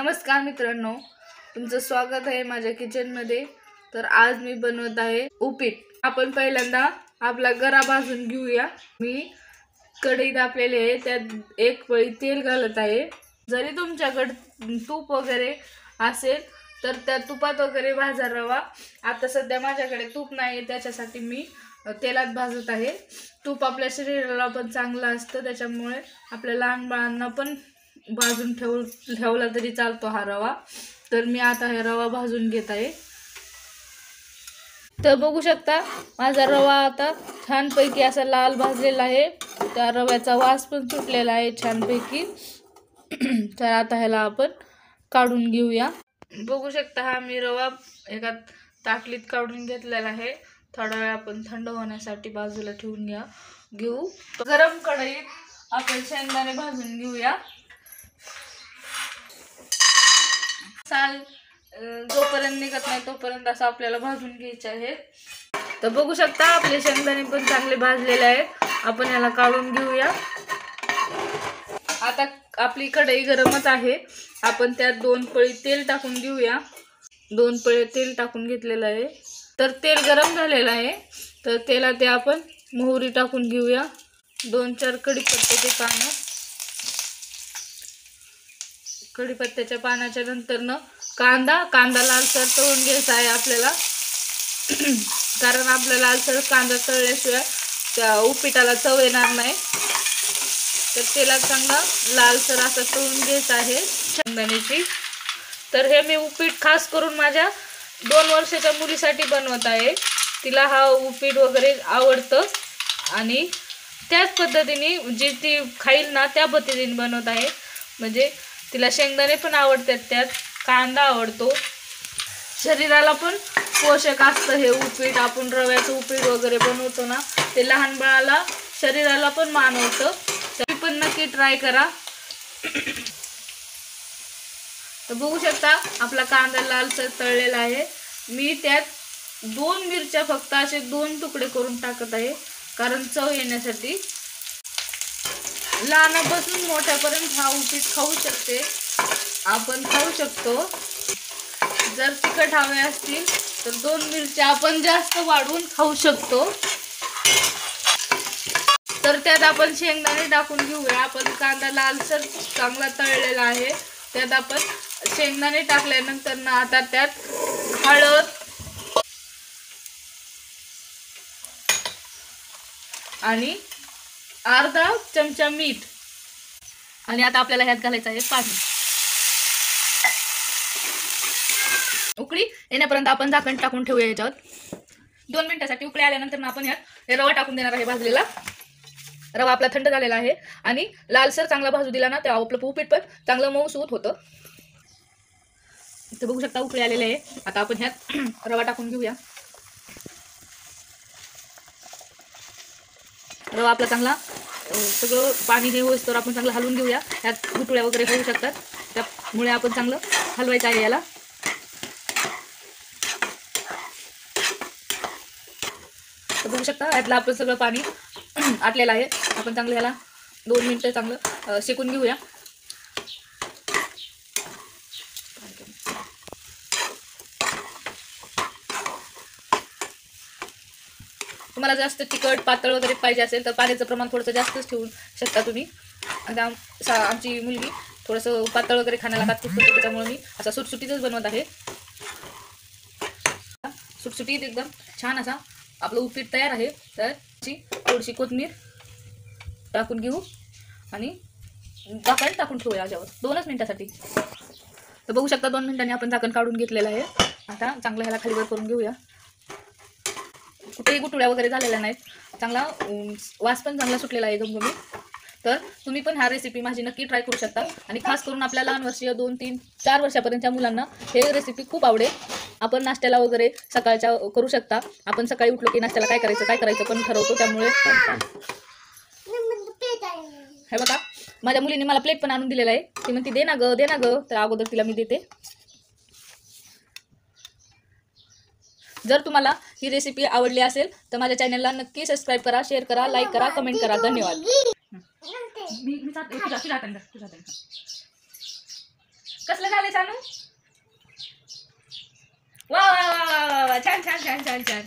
नमस्कार मित्रांनो, तुमचं स्वागत आहे माझ्या किचनमध्ये। तर आज मी बनवत आहे उपीट। आपण पहिल्यांदा आपला गरा भाजून घेऊया। मी कढई तापलेली आहे, त्यात एक पळी तेल घालत आहे। जरी तुमच्याकडे तूप वगैरे असेल तर त्या तुपात वगैरे भाजा रवा। आता सध्या माझ्याकडे तूप नाही, त्याच्यासाठी मी तेलात भाजत आहे। तूप आपल्या शरीराला पण चांगलं असतं, त्याच्यामुळे आपल्या लहान बाळांना पण भाजून ठेवला तरी चालतो हा रवा। तर मी आता हे रवा भाजून घेत आहे। तर बघू शकता माझा रवा आता छानपैकी असा लाल भाजलेला आहे। त्या रव्याचा वास पण सुटलेला आहे छानपैकी। तर आता ह्याला आपण काढून घेऊया। बघू शकता हा मी रवा एका ताटलीत काढून घेतलेला आहे। थोडा वेळ आपण थंड होण्यासाठी बाजूला ठेवून घेऊ। गरम कढईत आपण शेंगदाणे भाजून घेऊया। साल जोपर्यंत निघत नाही तोपर्यंत असं आपल्याला भाजून घ्यायचे आहे। तर बघू शकता आपले शेंगदाणे पण चांगले भाजलेले आहेत। आपण याला काढून घेऊया। आता आपली कढई गरमच आहे, आपण त्यात 2 पळी तेल टाकून घेऊया। 2 पळी तेल टाकून घेतलेलं आहे। तर तेल गरम झालेलं आहे, तर तेलात आपण मोहरी टाकून घेऊया। 2-4 कढीपत्त्याचे पानं। कढीपत्त्याच्या पानाच्या नंतर कांदा लालसर तळून घ्यायचा आहे आपल्याला। कारण आपल्याला लालसर कांदा तळल्याशिवाय त्या उपीटाला चव येणार नाही। तर तेलात चांगला लालसर असं तळून घ्यायचं आहे शेंगदाण्याची। तर हे मी उपीट खास करून माझ्या 2 वर्षाच्या मुलीसाठी बनवत आहे। तिला हा उपीट वगैरे आवडतं आणि त्याच पद्धतीने जी ती खाईल ना त्या पद्धतीने बनवत आहे। म्हणजे तिला शेंगदाणे पण आवडतात, त्यात कांदा आवडतो। शरीराला पण पोषक असतं हे उपीट। आपण रव्याचं उपीट वगैरे बनवतो ना, ते लहान बाळाला शरीराला पण मानवतं। तुम्ही पण नक्की ट्राय करा। तर बघू शकता आपला कांदा लालसर तळलेला आहे। मी त्यात 2 मिरच्या फक्त असे 2 तुकडे करून टाकत आहे, कारण चव येण्यासाठी। लहानापासून मोठ्यापर्यंत हा उपीट खाऊ शकते, आपण खाऊ शकतो। जर तिखट हवे असतील तर 2 मिरच्या आपण जास्त वाढवून खाऊ शकतो। तर त्यात आपण शेंगदाणे टाकून घेऊया। आपण कांदा लालसर चांगला तळलेला आहे, त्यात आपण शेंगदाणे टाकल्यानंतर आता त्यात हळद आणि अर्धा चमचा मीठ आणि आता आपल्याला ह्यात घालायचं आहे पाणी। उकळी येण्यापर्यंत आपण झाकण टाकून ठेवूया याच्यावर 2 मिनिटासाठी। उकळी आल्यानंतर आपण यात रवा टाकून देणार आहे भाजलेला। रवा आपला थंड झालेला आहे आणि लालसर चांगला भाजू दिला ना, तेव्हा आपलं उपीट पण चांगलं मऊसूत होतं। तर बघू शकता उकळी आलेले आहे। आता आपण ह्यात रवा टाकून घेऊया। रवा आपला चांगला सगळं पाणी हे होईस तर आपण चांगलं हलवून घेऊया। ह्यात गुटळ्या वगैरे होऊ शकतात, त्यामुळे आपण चांगलं हलवायचं आहे याला। तर बघू शकता यातलं आपलं सगळं पाणी आटलेलं आहे। आपण चांगलं ह्याला 2 मिनिटं चांगलं शेकून घेऊया। तुम्हाला जास्त तिखट पातळ वगैरे पाहिजे असेल तर पाण्याचं प्रमाण थोडंसं जास्तच ठेवू शकता तुम्ही। आता आमची मुलगी थोडंसं पातळ वगैरे खाण्याला खात असते, त्याच्यामुळे मी असा सुटसुटीतच बनवत आहे। सुटसुटीत एकदम छान असा आपलं उपीट तयार आहे। तर थोडीशी कोथिंबीर टाकून घेऊ आणि झाकण टाकून ठेवूया याच्यावर 2च मिनिटासाठी। तर बघू शकता 2 मिनिटांनी आपण झाकण काढून घेतलेलं आहे। आता चांगलं ह्याला खालीवर करून घेऊया। कुठेही गुटळ्या वगैरे झालेल्या नाहीत, चांगला वास पण चांगला सुटलेला आहे घमघमी। तर तुम्ही पण हा रेसिपी माझी नक्की ट्राय करू शकता आणि खास करून आपल्या लहान वर्षीय 2, 3, 4 वर्षापर्यंतच्या मुलांना हे रेसिपी खूप आवडेल। आपण नाश्त्याला वगैरे सकाळच्या करू शकता। आपण सकाळी उठलो की नाश्त्याला काय करायचं पण ठरवतो, त्यामुळे हे बघा माझ्या मुलीने मला प्लेट पण आणून दिलेला आहे। ती म्हणते दे ना ग दे ना ग, तर अगोदर तिला मी देते। जर तुम्हाला ही रेसिपी आवडली असेल तर माझ्या चॅनलला नक्की सबस्क्राईब करा, शेअर करा, लाईक करा, कमेंट करा। धन्यवाद। कसलं झालं चालू वा वा वा वा वा वा छान छान छान छान छान